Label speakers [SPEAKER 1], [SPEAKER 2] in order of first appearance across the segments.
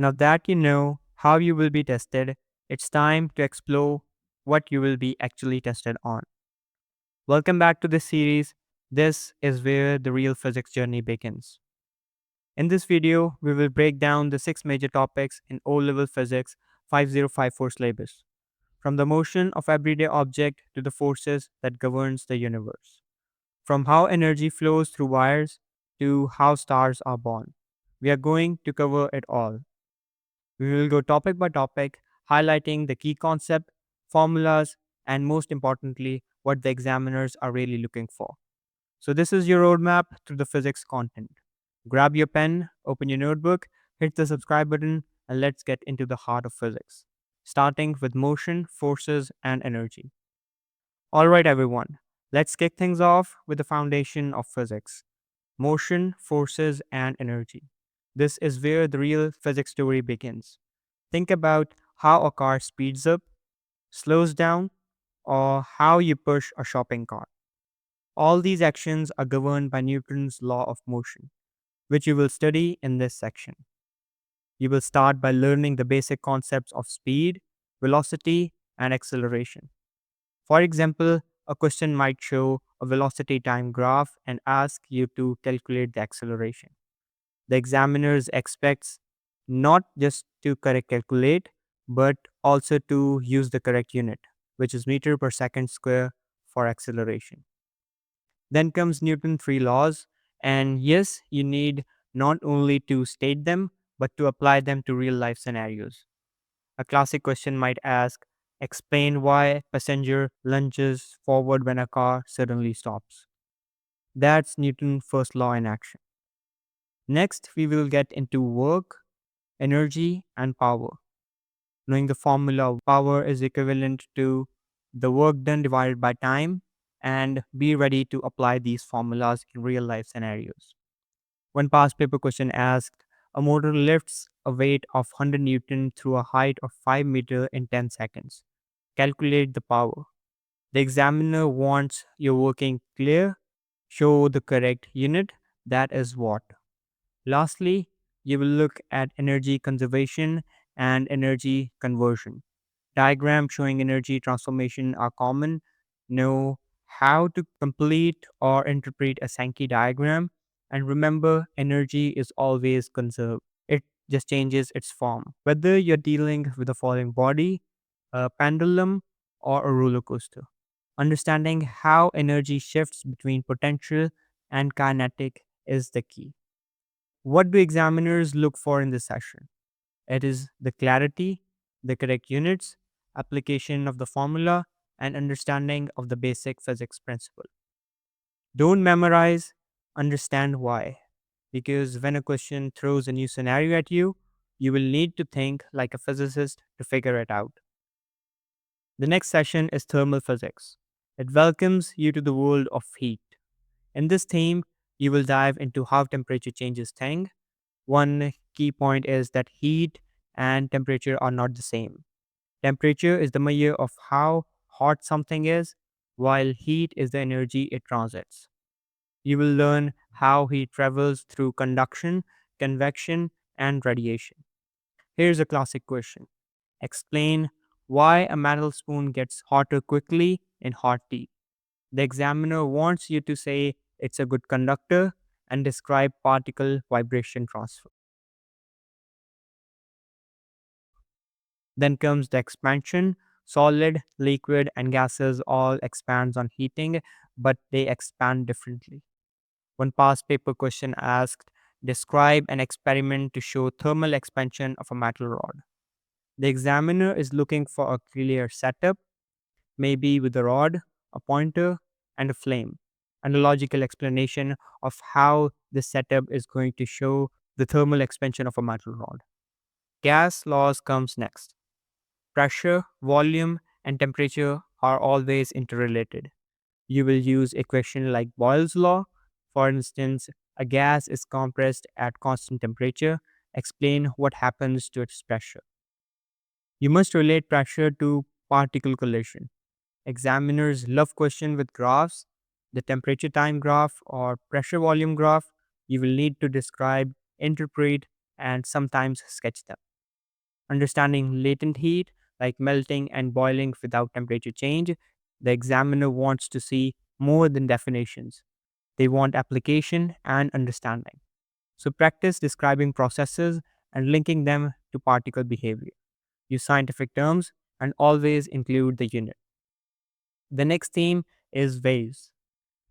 [SPEAKER 1] Now that you know how you will be tested, it's time to explore what you will be actually tested on. Welcome back to this series. This is where the real physics journey begins. In this video, we will break down the six major topics in O-level physics 5054 syllabus, from the motion of everyday object to the forces that governs the universe, from how energy flows through wires to how stars are born. We are going to cover it all. We will go topic by topic, highlighting the key concept, formulas, and most importantly, what the examiners are really looking for. So, this is your roadmap through the physics content. Grab your pen, open your notebook, hit the subscribe button, and let's get into the heart of physics, starting with motion, forces, and energy. Alright, everyone, let's kick things off with the foundation of physics: motion, forces, and energy. This is where the real physics story begins. Think about how a car speeds up, slows down, or how you push a shopping cart. All these actions are governed by Newton's law of motion, which you will study in this section. You will start by learning the basic concepts of speed, velocity, and acceleration. For example, a question might show a velocity time graph and ask you to calculate the acceleration. The examiners expects not just to correct calculate, but also to use the correct unit, which is meter per second square for acceleration. Then comes Newton's three laws, and yes, you need not only to state them, but to apply them to real life scenarios. A classic question might ask, explain why passenger lunges forward when a car suddenly stops. That's Newton's first law in action. Next, we will get into work, energy, and power. Knowing the formula of power is equivalent to the work done divided by time, and be ready to apply these formulas in real life scenarios. One past paper question asked, a motor lifts a weight of 100 Newton through a height of 5 meter in 10 seconds. Calculate the power. The examiner wants your working clear, show the correct unit, that is watt. Lastly, you will look at energy conservation and energy conversion. Diagrams showing energy transformation are common. Know how to complete or interpret a Sankey diagram, and remember energy is always conserved. It just changes its form. Whether you're dealing with a falling body, a pendulum, or a roller coaster. Understanding how energy shifts between potential and kinetic is the key. What do examiners look for in this session? It is the clarity, the correct units, application of the formula, and understanding of the basic physics principle. Don't memorize, understand why. Because when a question throws a new scenario at you, you will need to think like a physicist to figure it out. The next session is thermal physics. It welcomes you to the world of heat. In this theme, you will dive into how temperature changes things. One key point is that heat and temperature are not the same. Temperature is the measure of how hot something is, while heat is the energy it transits. You will learn how heat travels through conduction, convection, and radiation. Here's a classic question: explain why a metal spoon gets hotter quickly in hot tea. The examiner wants you to say it's a good conductor and describe particle vibration transfer. Then comes the expansion. Solid, liquid, and gases all expands on heating, but they expand differently. One past paper question asked, describe an experiment to show thermal expansion of a metal rod. The examiner is looking for a clear setup, maybe with a rod, a pointer, and a flame, and a logical explanation of how this setup is going to show the thermal expansion of a metal rod. Gas laws comes next. Pressure, volume, and temperature are always interrelated. You will use equation like Boyle's law. For instance, a gas is compressed at constant temperature. Explain what happens to its pressure. You must relate pressure to particle collision. Examiners love questions with graphs. The temperature time graph or pressure volume graph, you will need to describe, interpret, and sometimes sketch them. understanding latent heat, like melting and boiling without temperature change. The examiner wants to see more than definitions. They want application and understanding. So practice describing processes and linking them to particle behavior. Use scientific terms and always include the unit. The next theme is waves.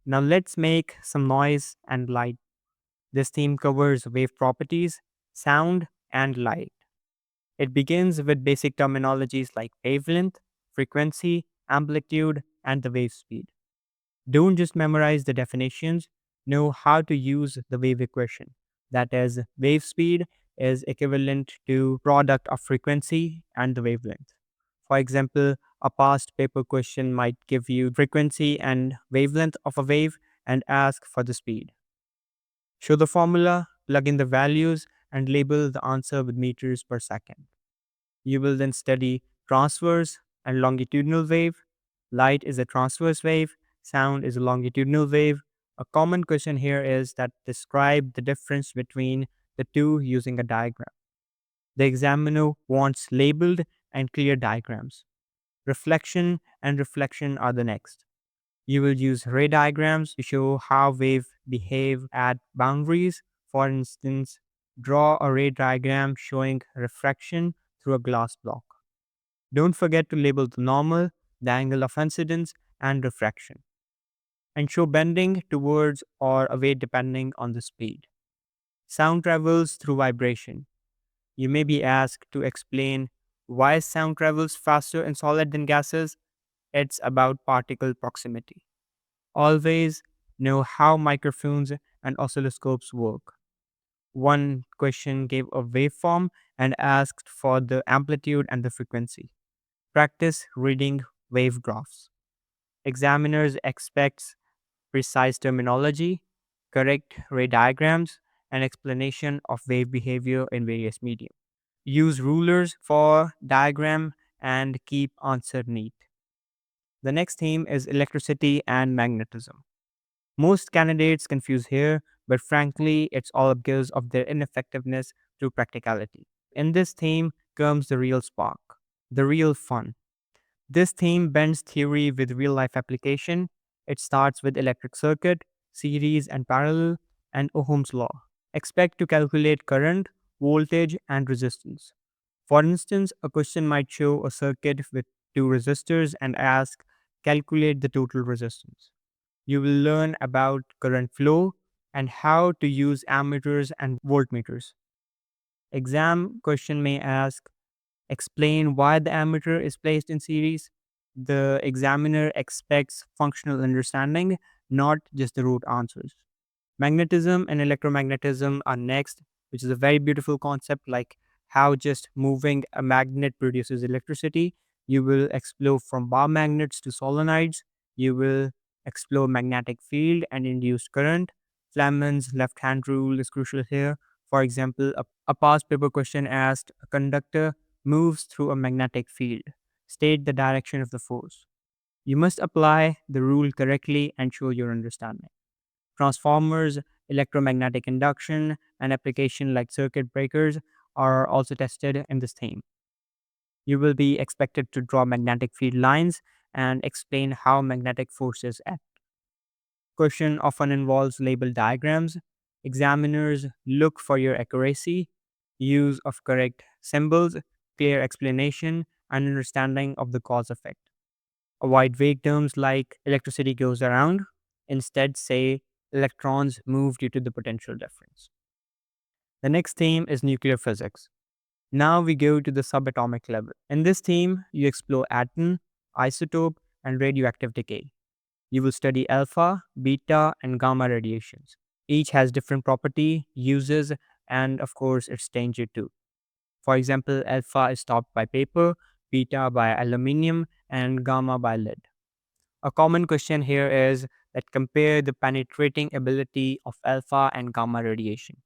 [SPEAKER 1] Now let's make some noise and light. This theme covers wave properties, sound, and light. It begins with basic terminologies like wavelength, frequency, amplitude, and the wave speed. Don't just memorize the definitions, know how to use the wave equation. That is, wave speed is equivalent to product of frequency and the wavelength. For example, a past paper question might give you frequency and wavelength of a wave and ask for the speed. Show the formula, plug in the values, and label the answer with meters per second. You will then study transverse and longitudinal wave. Light is a transverse wave, sound is a longitudinal wave. A common question here is that describe the difference between the two using a diagram. The examiner wants labeled and clear diagrams. Reflection and reflection are the next. You will use ray diagrams to show how waves behave at boundaries. For instance, draw a ray diagram showing refraction through a glass block. Don't forget to label the normal, the angle of incidence, and refraction, and show bending towards or away depending on the speed. Sound travels through vibration. You may be asked to explain why sound travels faster in solid than gases. It's about particle proximity. Always know how microphones and oscilloscopes work. One question gave a waveform and asked for the amplitude and the frequency. Practice reading wave graphs. Examiners expect precise terminology, correct ray diagrams, and explanation of wave behavior in various media. Use rulers for diagram and keep answer neat. The next theme is electricity and magnetism. Most candidates confuse here, but frankly, it's all because of their ineffectiveness through practicality. In this theme comes the real spark, the real fun. This theme bends theory with real life application. It starts with electric circuit, series and parallel, and Ohm's law. Expect to calculate current, voltage, and resistance. For instance, a question might show a circuit with two resistors and ask, calculate the total resistance. You will learn about current flow and how to use ammeters and voltmeters. Exam question may ask, explain why the ammeter is placed in series. The examiner expects functional understanding, not just the rote answers. Magnetism and electromagnetism are next, which is a very beautiful concept, like how just moving a magnet produces electricity. You will explore from bar magnets to solenoids. You will explore magnetic field and induced current. Flaman's left hand rule is crucial here. For example, a past paper question asked a conductor moves through a magnetic field. State the direction of the force. You must apply the rule correctly and show your understanding. Transformers, electromagnetic induction, and application like circuit breakers are also tested in this theme. You will be expected to draw magnetic field lines and explain how magnetic forces act. Question often involves label diagrams. Examiners look for your accuracy, use of correct symbols, clear explanation, and understanding of the cause effect. Avoid vague terms like electricity goes around. Instead, say electrons move due to the potential difference. The next theme is nuclear physics. Now we go to the subatomic level. In this theme, you explore atom, isotope, and radioactive decay. You will study alpha, beta, and gamma radiations. Each has different property, uses, and of course, its danger too. For example, alpha is stopped by paper, beta by aluminium, and gamma by lead. A common question here is that compare the penetrating ability of alpha and gamma radiation.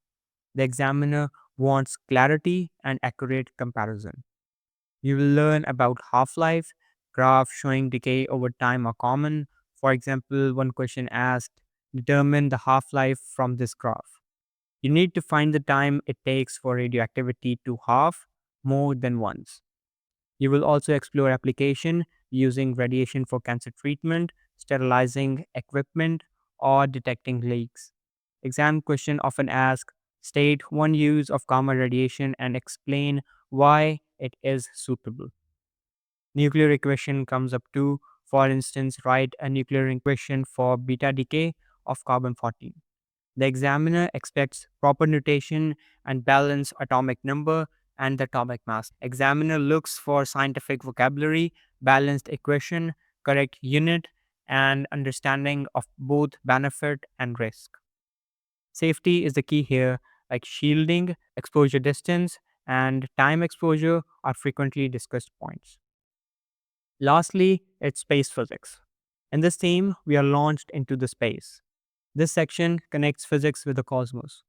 [SPEAKER 1] The examiner wants clarity and accurate comparison. You will learn about half life. Graphs showing decay over time are common. For example, one question asked, determine the half life from this graph. You need to find the time it takes for radioactivity to half. more than once. You will also explore application using radiation for cancer treatment, sterilizing equipment, or detecting leaks. Exam question often ask, state one use of gamma radiation and explain why it is suitable. Nuclear equation comes up too. For instance, write a nuclear equation for beta decay of carbon 14. The examiner expects proper notation and balance atomic number and the atomic mass. Examiner looks for scientific vocabulary, balanced equation, correct unit, and understanding of both benefit and risk. Safety is the key here, like shielding, exposure distance, and time exposure are frequently discussed points. Lastly, it's space physics. In this theme, we are launched into the space. This section connects physics with the cosmos.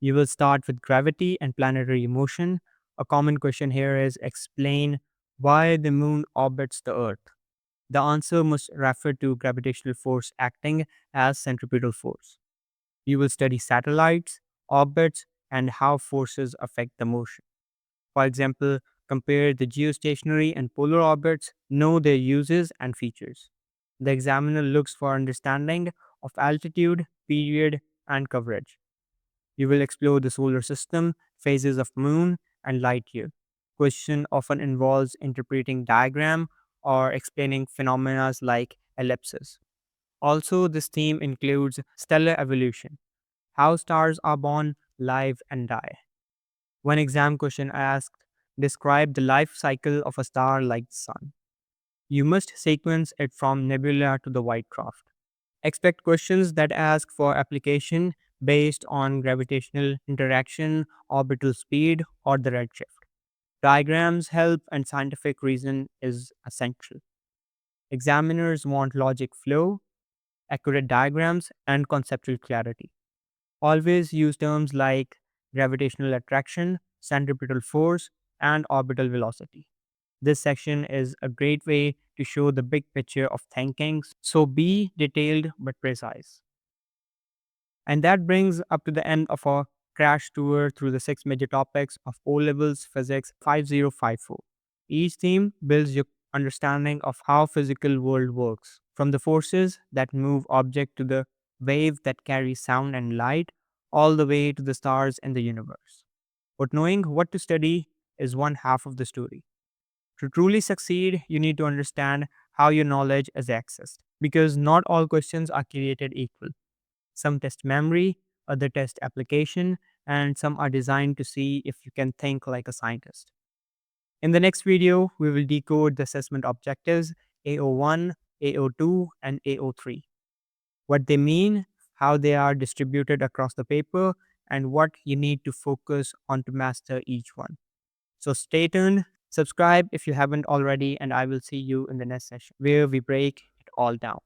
[SPEAKER 1] You will start with gravity and planetary motion. A common question here is explain why the moon orbits the Earth. The answer must refer to gravitational force acting as centripetal force. You will study satellites, orbits, and how forces affect the motion. For example, compare the geostationary and polar orbits, know their uses and features. The examiner looks for understanding of altitude, period, and coverage. You will explore the solar system, phases of moon, and light year. Question often involves interpreting diagram or explaining phenomena like ellipses. Also, this theme includes stellar evolution, how stars are born, live, and die. One exam question asked, describe the life cycle of a star like the sun. You must sequence it from nebula to the white dwarf. Expect questions that ask for application based on gravitational interaction, orbital speed, or the redshift. Diagrams help and scientific reason is essential. Examiners want logic flow, accurate diagrams, and conceptual clarity. Always use terms like gravitational attraction, centripetal force, and orbital velocity. This section is a great way to show the big picture of thinking, so be detailed but precise. And that brings up to the end of our crash tour through the six major topics of O levels physics 5054. Each theme builds your understanding of how physical world works, from the forces that move object to the wave that carry sound and light, all the way to the stars in the universe. But knowing what to study is one half of the story. To truly succeed, you need to understand how your knowledge is accessed, because not all questions are created equal. Some test memory, other test application, and some are designed to see if you can think like a scientist. In the next video, we will decode the assessment objectives AO1, AO2, and AO3. What they mean, how they are distributed across the paper, and what you need to focus on to master each one. So stay tuned, subscribe if you haven't already, and I will see you in the next session where we break it all down.